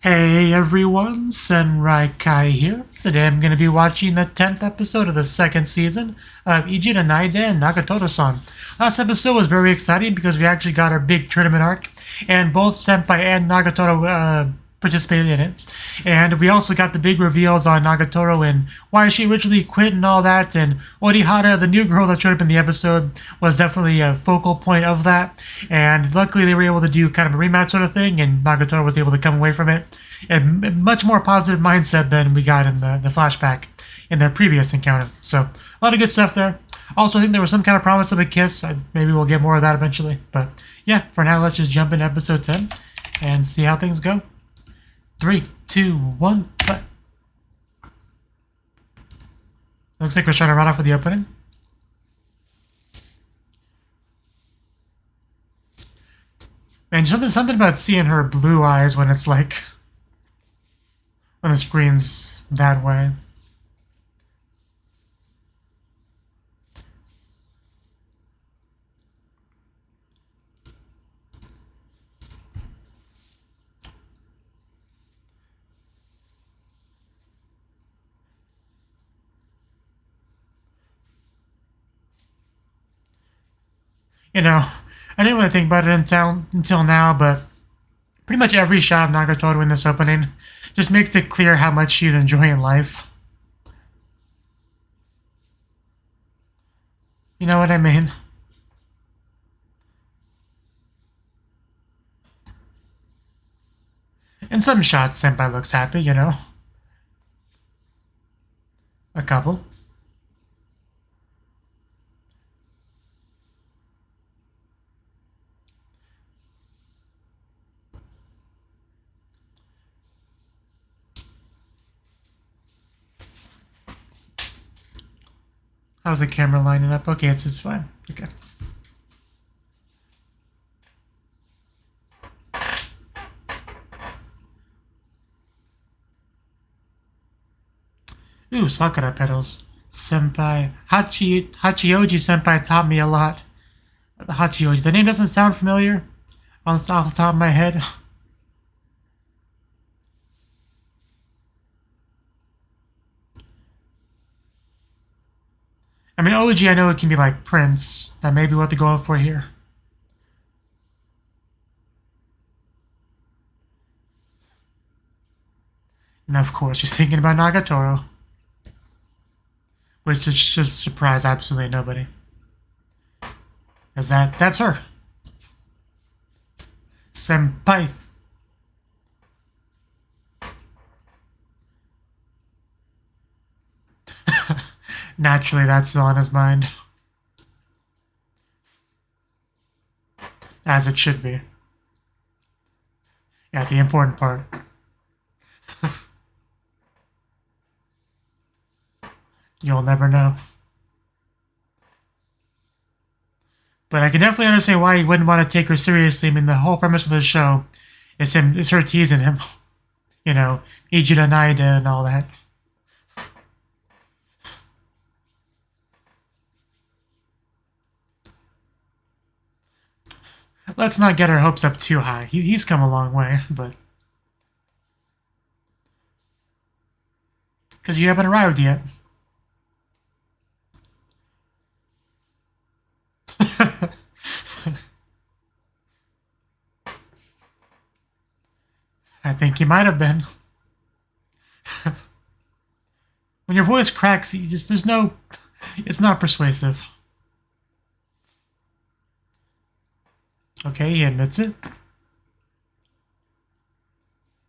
Hey everyone, Senrai Kai here. Today I'm going to be watching the 10th episode of the second season of Ijiranaide and Nagatoro-san. Last episode was very exciting because we actually got our big tournament arc, and both Senpai and Nagatoro participated in it. And we also got the big reveals on Nagatoro and why she originally quit and all that, and Orihara, the new girl that showed up in the episode, was definitely a focal point of that. And luckily they were able to do kind of a rematch sort of thing, and Nagatoro was able to come away from it in a much more positive mindset than we got in the flashback in the previous encounter. So a lot of good stuff there. Also, I think there was some kind of promise of a kiss. Maybe we'll get more of that eventually. But yeah, for now, let's just jump into episode 10 and see how things go. 3, 2, 1, play. Looks like we're trying to run off with the opening. Man, something about seeing her blue eyes when it's like when the screen's that way. You know, I didn't really think about it until now, but pretty much every shot of Nagatoro in this opening just makes it clear how much she's enjoying life. You know what I mean? In some shots, Senpai looks happy, you know? A couple. How's the camera lining up? Okay, it's fine. Okay. Ooh, Sakura petals. Senpai. Hachioji Senpai taught me a lot. Hachioji. The name doesn't sound familiar off the top of my head. I mean, Oji, I know it can be like Prince. That may be what they're going for here. And of course, she's thinking about Nagatoro. Which should surprise absolutely nobody. Because that's her. Senpai. Naturally, that's still on his mind. As it should be. Yeah, the important part. You'll never know. But I can definitely understand why he wouldn't want to take her seriously. I mean, the whole premise of the show is her teasing him. You know, Ijiranaide and all that. Let's not get our hopes up too high. He's come a long way, but... Because you haven't arrived yet. I think you might have been. When your voice cracks, there's no... It's not persuasive. Okay, he admits it.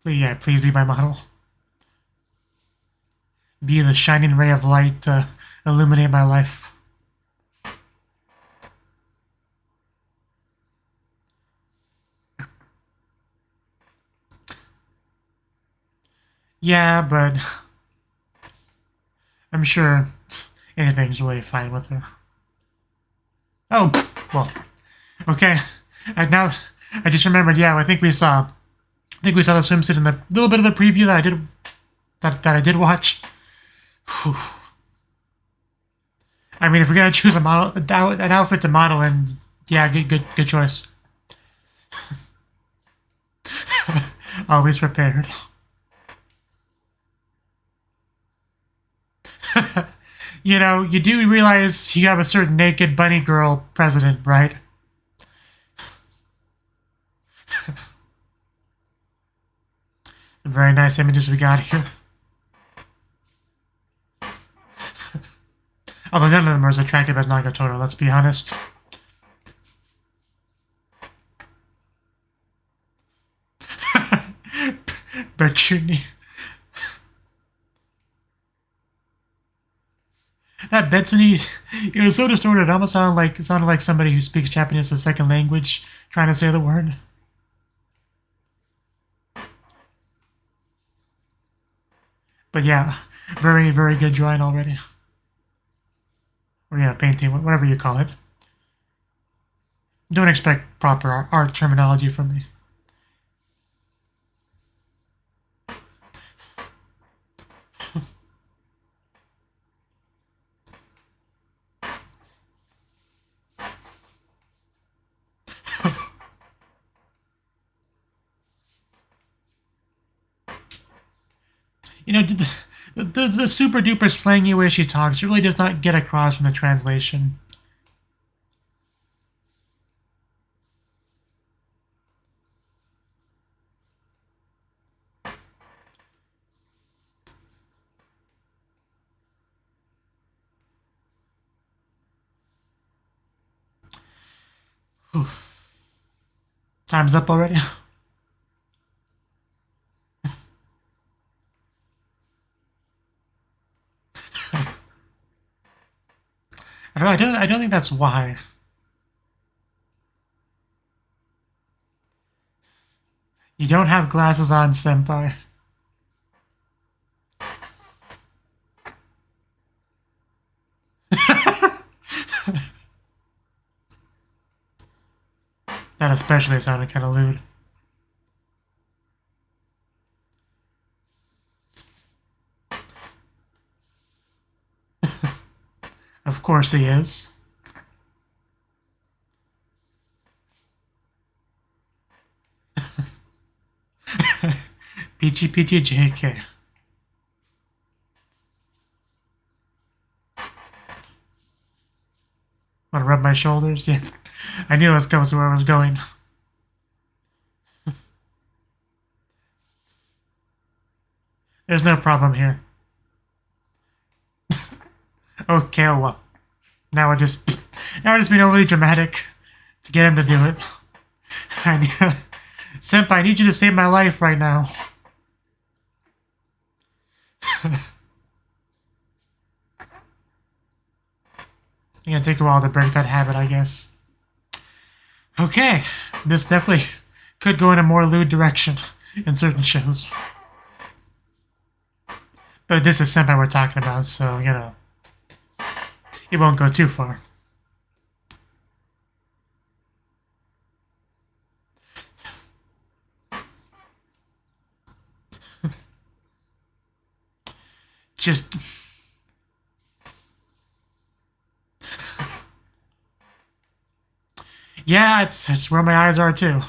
Please be my model. Be the shining ray of light to illuminate my life. Yeah, but I'm sure anything's really fine with her. Oh, well, okay. Now I just remembered. Yeah, I think we saw the swimsuit in the little bit of the preview that I did watch. Whew. I mean, if we're gonna choose an outfit to model in, yeah, good choice. Always prepared. You know, you do realize you have a certain naked bunny girl president, right? Some very nice images we got here. Although none of them are as attractive as Nagatoro, let's be honest. Bertuni. That Betsuni, it was so distorted, it almost sounded like somebody who speaks Japanese as a second language trying to say the word. But yeah, very, very good drawing already. Or yeah, painting, whatever you call it. Don't expect proper art terminology from me. You know, the super duper slangy way she talks really does not get across in the translation. Whew. Time's up already. I don't think that's why. You don't have glasses on, senpai. That especially sounded kind of lewd. Of course he is. Peachy Peachy JK. Want to rub my shoulders? Yeah. I knew it was where I was going. There's no problem here. Okay, well. Now we're just being overly dramatic to get him to do it. Senpai, I need you to save my life right now. It's gonna take a while to break that habit, I guess. Okay, this definitely could go in a more lewd direction in certain shows. But this is Senpai we're talking about, so, you know, it won't go too far. Just... yeah, it's where my eyes are too.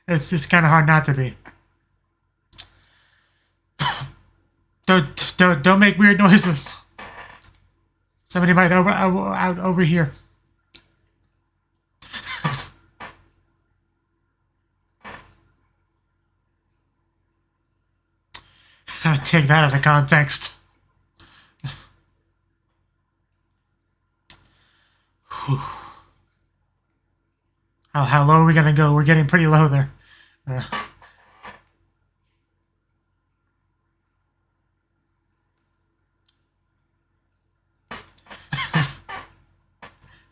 It's kind of hard not to be. Don't make weird noises. Somebody might over here. Take that out of context. How low are we gonna go? We're getting pretty low there.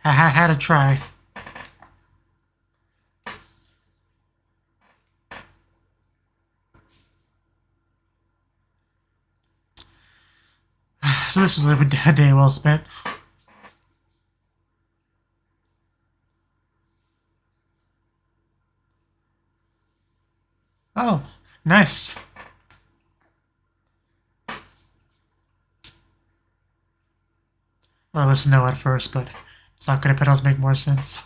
I had to try. So this was a day well spent. Oh, nice. Well, it was snow at first, but Sakura pedals make more sense.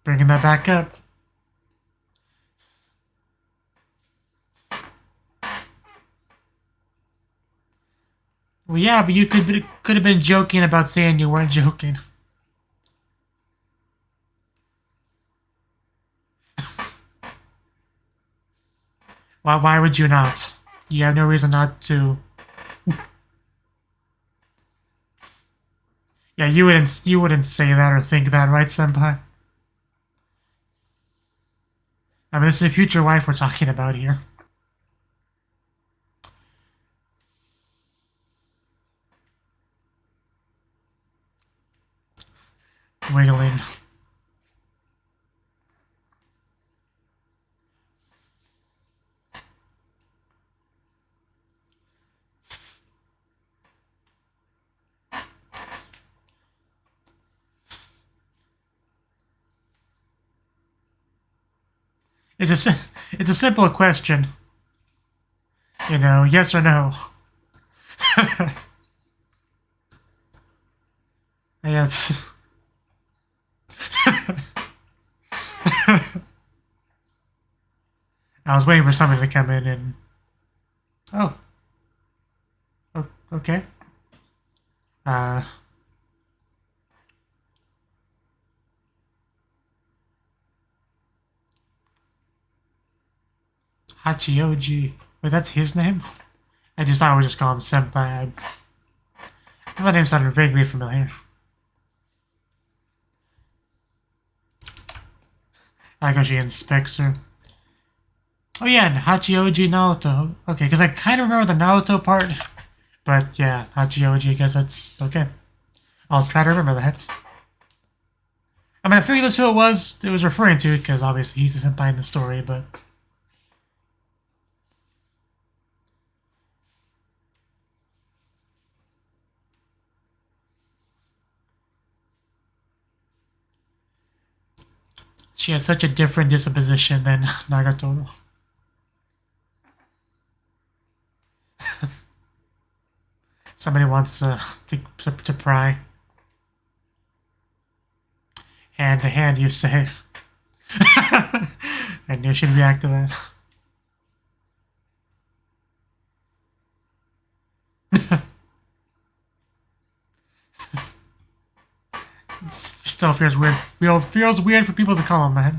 Bringing that back up. Well, yeah, but you could have been joking about saying you weren't joking. Why would you not? You have no reason not to. Yeah, you wouldn't say that or think that, right, senpai? I mean, this is a future wife we're talking about here. Wiggling. It's a simple question. You know, yes or no. Yeah, it's... I was waiting for somebody to come in and... Oh. Okay. Hachioji. Wait, that's his name? I thought I would just call him Senpai. I thought that name sounded vaguely familiar. I like how she inspects her. Oh yeah, and Hachioji Naoto. Okay, because I kind of remember the Naoto part. But yeah, Hachioji, I guess that's okay. I'll try to remember that. I mean, I figured that's who it was referring to, because obviously he's the senpai in the story, but... She has such a different disposition than Nagatoro. Somebody wants to pry. Hand to hand, you say. I knew she'd react to that. It still feels weird. Feels weird for people to call him that.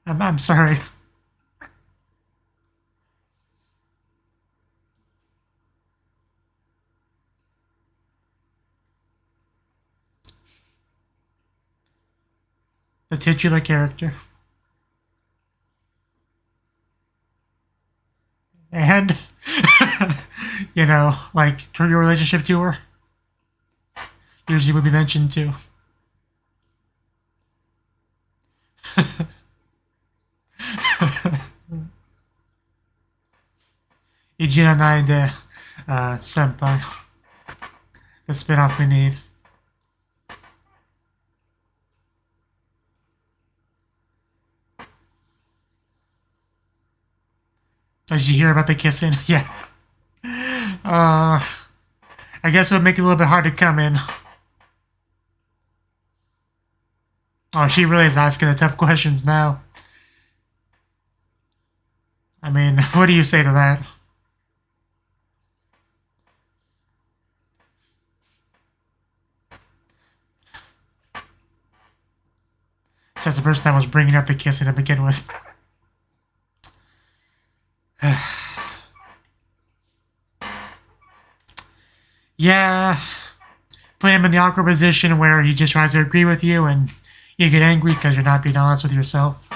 I'm sorry. The titular character. And, you know, like, your relationship to her usually would be mentioned too. Ijiranaide, senpai. The spin-off we need. Oh, did you hear about the kissing? Yeah. I guess it would make it a little bit hard to come in. Oh, she really is asking the tough questions now. I mean, what do you say to that? Says the person that was bringing up the kissing to begin with. Yeah. Put him in the awkward position where he just tries to agree with you and you get angry because you're not being honest with yourself.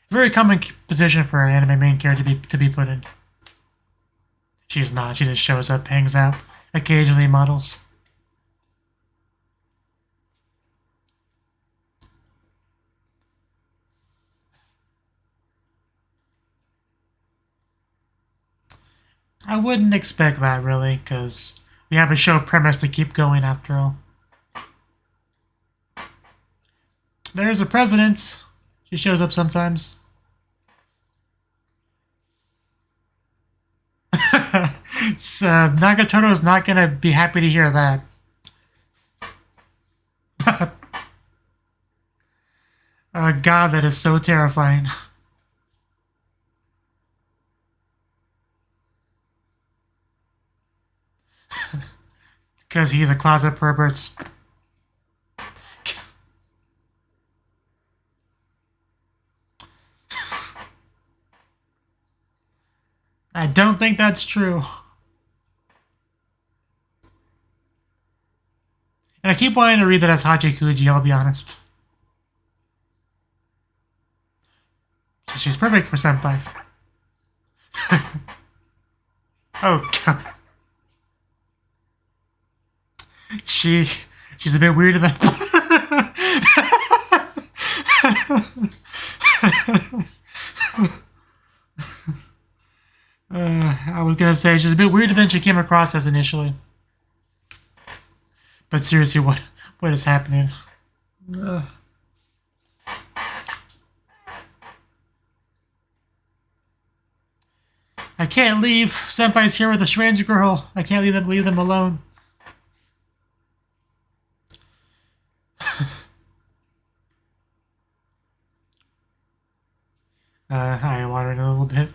Very common position for an anime main character to be put in. She's not. She just shows up, hangs out, occasionally models. I wouldn't expect that, really, because we have a show premise to keep going after all. There's a president. She shows up sometimes. Nagatoro's not gonna be happy to hear that. Oh god, that is so terrifying. Because he's a closet pervert. I don't think that's true. And I keep wanting to read that as Hachikuji, I'll be honest. She's perfect for senpai. Oh god. She's a bit weirder than I was gonna say she's a bit weirder than she came across as initially. But seriously, what is happening? I can't leave. Senpai's here with a strange girl. I can't leave them alone. I'm watering a little bit.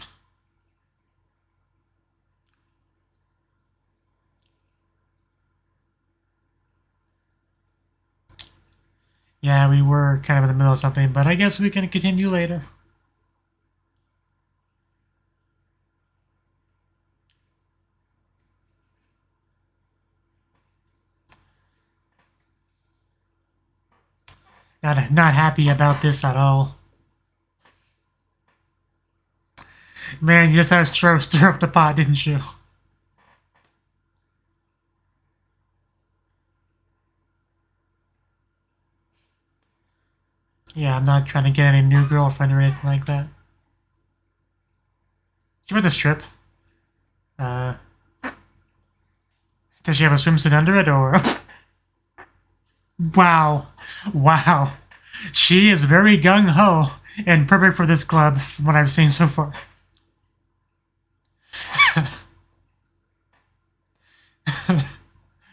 Yeah, we were kind of in the middle of something, but I guess we can continue later. Not happy about this at all. Man, you just had to stir up the pot, didn't you? Yeah, I'm not trying to get any new girlfriend or anything like that. She went to strip. Does she have a swimsuit under it, or... Wow. Wow. She is very gung-ho and perfect for this club from what I've seen so far.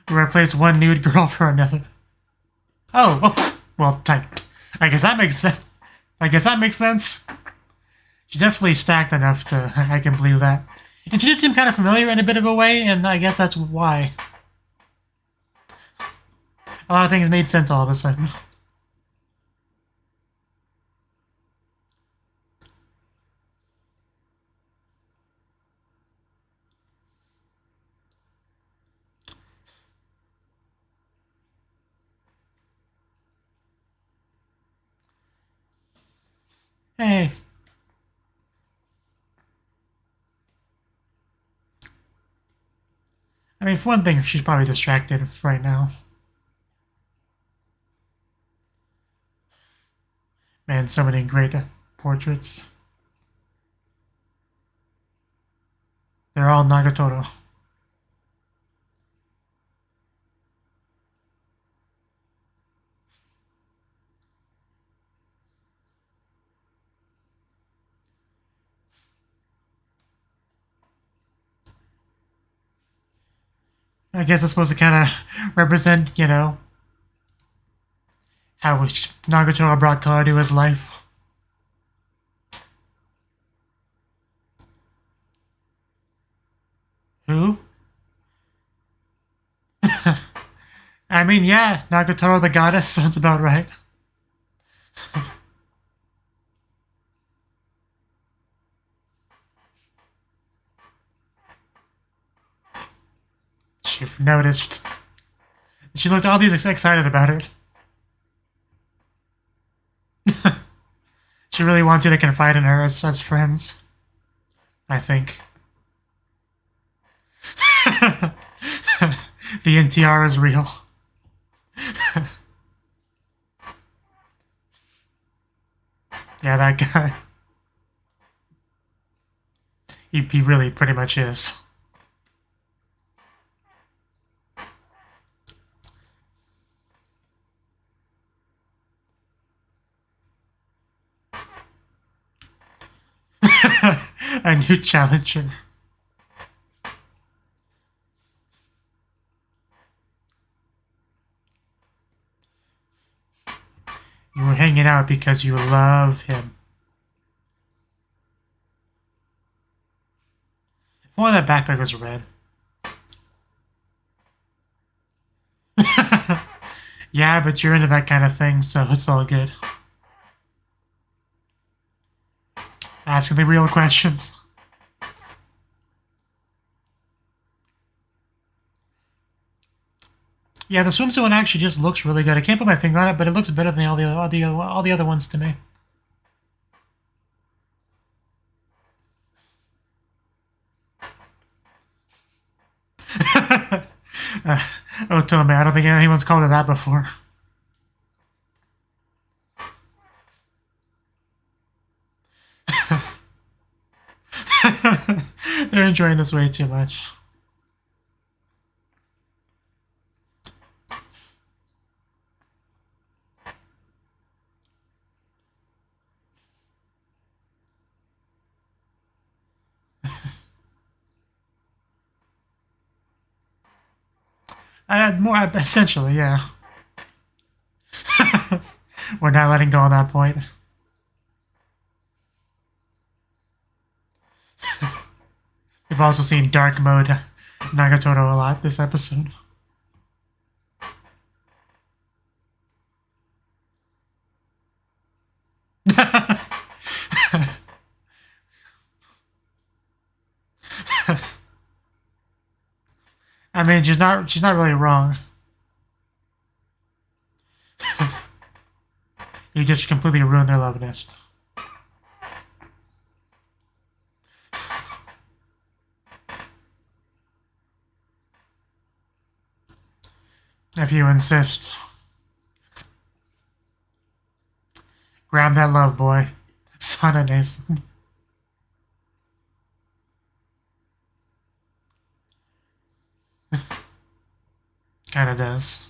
We replace one nude girl for another. Oh, well, I guess that makes sense. She definitely stacked enough to... I can believe that. And she did seem kind of familiar in a bit of a way, and I guess that's why. A lot of things made sense all of a sudden. Hey. I mean, for one thing, she's probably distracted right now. Man, so many great portraits. They're all Nagatoro. I guess it's supposed to kind of represent, you know, how Nagatoro brought Claud to his life. Who? I mean, yeah, Nagatoro the goddess sounds about right. You've noticed. She looked all these excited about it. She really wants you to confide in her as friends. I think. The NTR is real. Yeah, that guy. He really pretty much is. A new challenger. out because you love him. If only that backpack was red. Yeah, but you're into that kind of thing, so it's all good. Asking the real questions. Yeah, the swimsuit one actually just looks really good. I can't put my finger on it, but it looks better than all the other ones to me. Oh, Tommy, I don't think anyone's called it that before. They're enjoying this way too much. Essentially, yeah. We're not letting go on that point. We've also seen dark mode Nagatoro a lot this episode. I mean, she's not really wrong. You just completely ruined their love nest. If you insist. Grab that love, boy. Son of Nathan. Kinda does.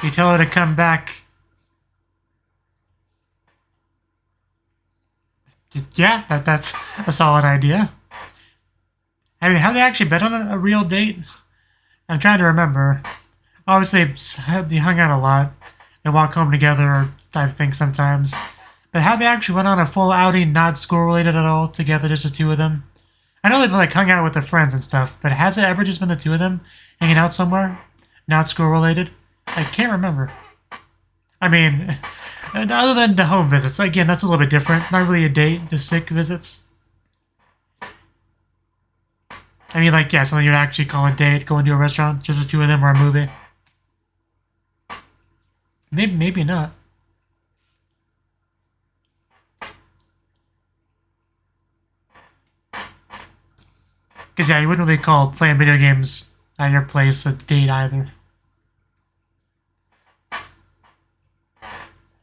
You tell her to come back. Yeah, that's a solid idea. I mean, have they actually been on a real date? I'm trying to remember. Obviously, they hung out a lot. They walk home together, I think, sometimes. But have they actually went on a full outing, not school-related at all, together, just the two of them? I know they've like hung out with their friends and stuff, but has it ever just been the two of them hanging out somewhere, not school-related? I can't remember. I mean, other than the home visits, again, that's a little bit different. Not really a date, just sick visits. I mean, like, yeah, something you'd actually call a date, going to a restaurant, just the two of them, or a movie. Maybe not. Because, yeah, you wouldn't really call playing video games at your place a date either.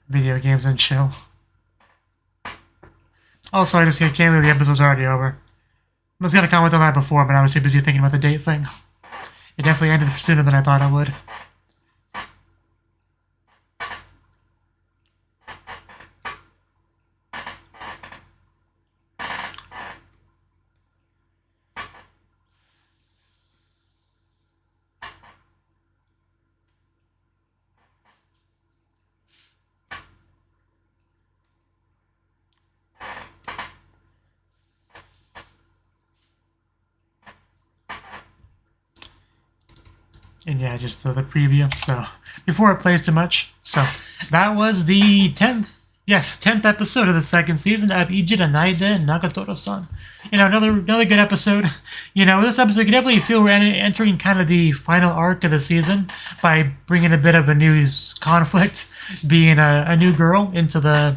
Video games and chill. Also, I just can't believe the episode's already over. I was going to comment on that before, but I was too busy thinking about the date thing. It definitely ended sooner than I thought it would. And yeah, just the preview, so before it plays too much. So that was the 10th episode of the second season of Ijiranaide Nagatoro-san. You know, another good episode. You know, this episode, you can definitely feel we're entering kind of the final arc of the season by bringing a bit of a new conflict, being a new girl into the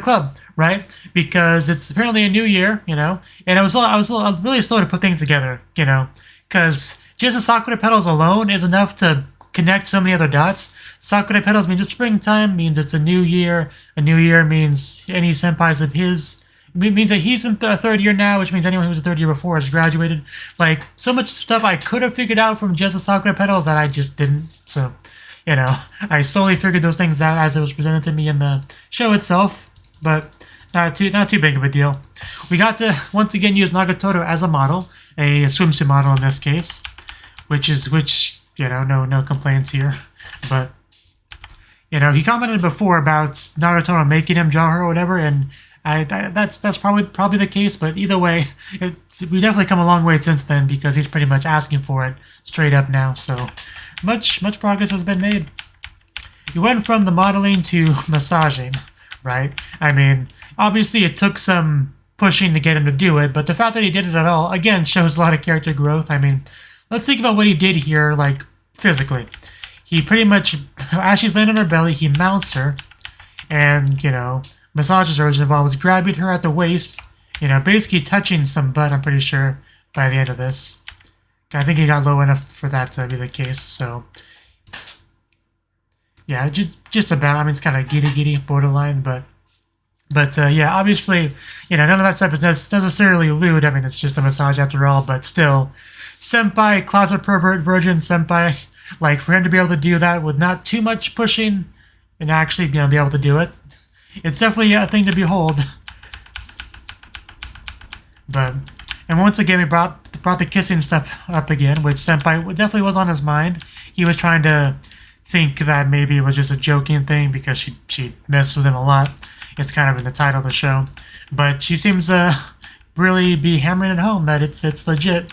club, right? Because it's apparently a new year, you know, and I was really slow to put things together, you know, because just the Sakura petals alone is enough to connect so many other dots. Sakura petals means it's springtime, means it's a new year. A new year means any senpais of his. It means that he's in third year now, which means anyone who was a third year before has graduated. Like, so much stuff I could have figured out from just the Sakura petals that I just didn't. So, you know, I slowly figured those things out as it was presented to me in the show itself. But not too big of a deal. We got to once again use Nagatoro as a model, a swimsuit model in this case, which you know, no complaints here. But you know, he commented before about Nagatoro making him draw her or whatever, and that's probably the case. But either way, we definitely come a long way since then because he's pretty much asking for it straight up now. So much progress has been made. He went from the modeling to massaging, right? I mean, obviously it took some pushing to get him to do it, but the fact that he did it at all, again, shows a lot of character growth. I mean, let's think about what he did here, like, physically. He pretty much, as she's laying on her belly, he mounts her, and, you know, massages her, which involves grabbing her at the waist, you know, basically touching some butt, I'm pretty sure, by the end of this. I think he got low enough for that to be the case, so... yeah, just about. I mean, it's kind of giddy borderline, but yeah, obviously, you know, none of that stuff is necessarily lewd. I mean, it's just a massage after all, but still, senpai, closet pervert, virgin senpai, like, for him to be able to do that with not too much pushing and actually, you know, be able to do it, it's definitely a thing to behold. But, and once again, we brought the kissing stuff up again, which senpai definitely was on his mind. He was trying to think that maybe it was just a joking thing because she messed with him a lot. It's kind of in the title of the show. But she seems to really be hammering it home that it's legit.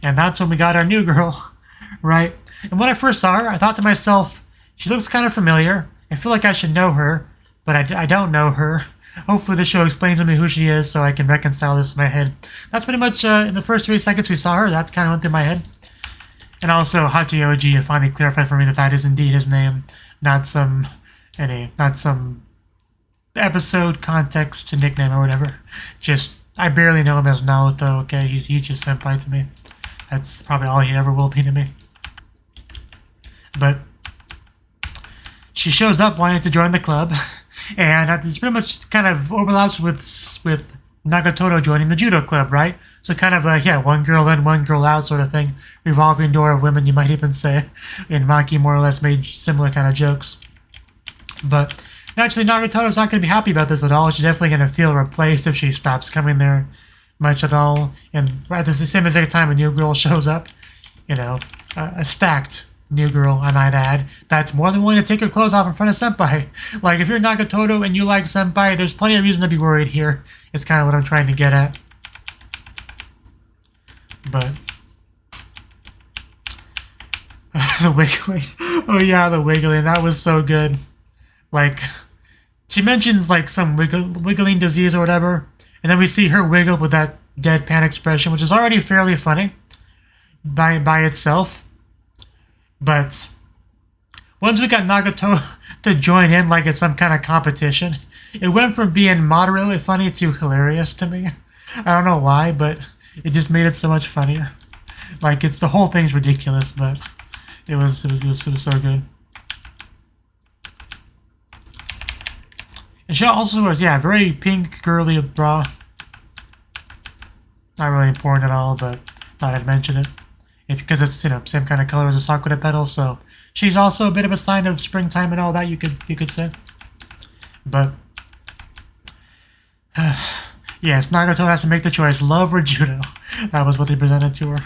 And that's when we got our new girl, right? And when I first saw her, I thought to myself, she looks kind of familiar. I feel like I should know her, but I don't know her. Hopefully the show explains to me who she is so I can reconcile this in my head. That's pretty much, in the first 3 seconds we saw her, that kind of went through my head. And also, Hachioji finally clarified for me that that is indeed his name, not some episode context nickname or whatever. Just, I barely know him as Naoto, okay? He's just senpai to me. That's probably all he ever will be to me. But she shows up wanting to join the club, and this pretty much kind of overlaps with Nagatoro joining the judo club, right? So kind of yeah, one girl in, one girl out sort of thing. Revolving door of women, you might even say. And Maki more or less made similar kind of jokes. But actually, Nagatoro's not going to be happy about this at all. She's definitely going to feel replaced if she stops coming there much at all. And at the same exact time a new girl shows up, you know, a stacked new girl, I might add, that's more than willing to take her clothes off in front of senpai. Like, if you're Nagatoro and you like senpai, there's plenty of reason to be worried here. It's kind of what I'm trying to get at. But the wiggling. Oh yeah, the wiggling. That was so good. Like, she mentions like some wiggling disease or whatever, and then we see her wiggle with that deadpan expression, which is already fairly funny by itself. But once we got Nagato to join in like it's some kind of competition, it went from being moderately funny to hilarious to me. I don't know why, but it just made it so much funnier. Like, it's the whole thing's ridiculous, but it was so good. And she also wears, yeah, very pink girly bra. Not really important at all, but thought I'd mention it. Because it's, you know, same kind of color as the sakura petals, so she's also a bit of a sign of springtime and all that, you could say. But yes, Nagato has to make the choice, love or judo. That was what they presented to her.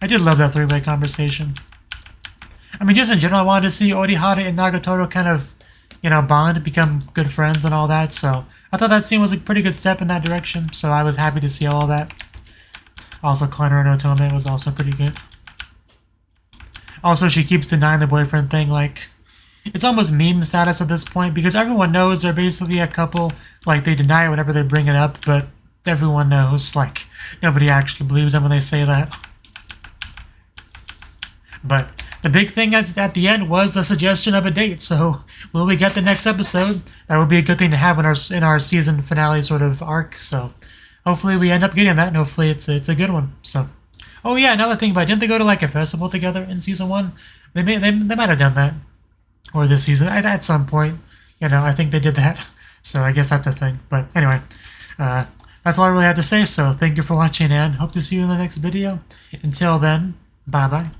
I did love that three-way conversation. I mean, just in general, I wanted to see Orihara and Nagatoro kind of, you know, bond, become good friends and all that, so I thought that scene was a pretty good step in that direction, so I was happy to see all that. Also, Konoha no Tome was also pretty good. Also, she keeps denying the boyfriend thing, like, it's almost meme status at this point, because everyone knows they're basically a couple, like, they deny it whenever they bring it up, but everyone knows, like, nobody actually believes them when they say that. But the big thing at the end was the suggestion of a date, so will we get the next episode? That would be a good thing to have in our season finale sort of arc, so hopefully we end up getting that, and hopefully it's a good one. So, oh yeah, another thing, but didn't they go to like a festival together in season 1? They might have done that, or this season at some point. You know, I think they did that. So I guess that's a thing. But anyway, that's all I really had to say. So thank you for watching, and hope to see you in the next video. Until then, bye bye.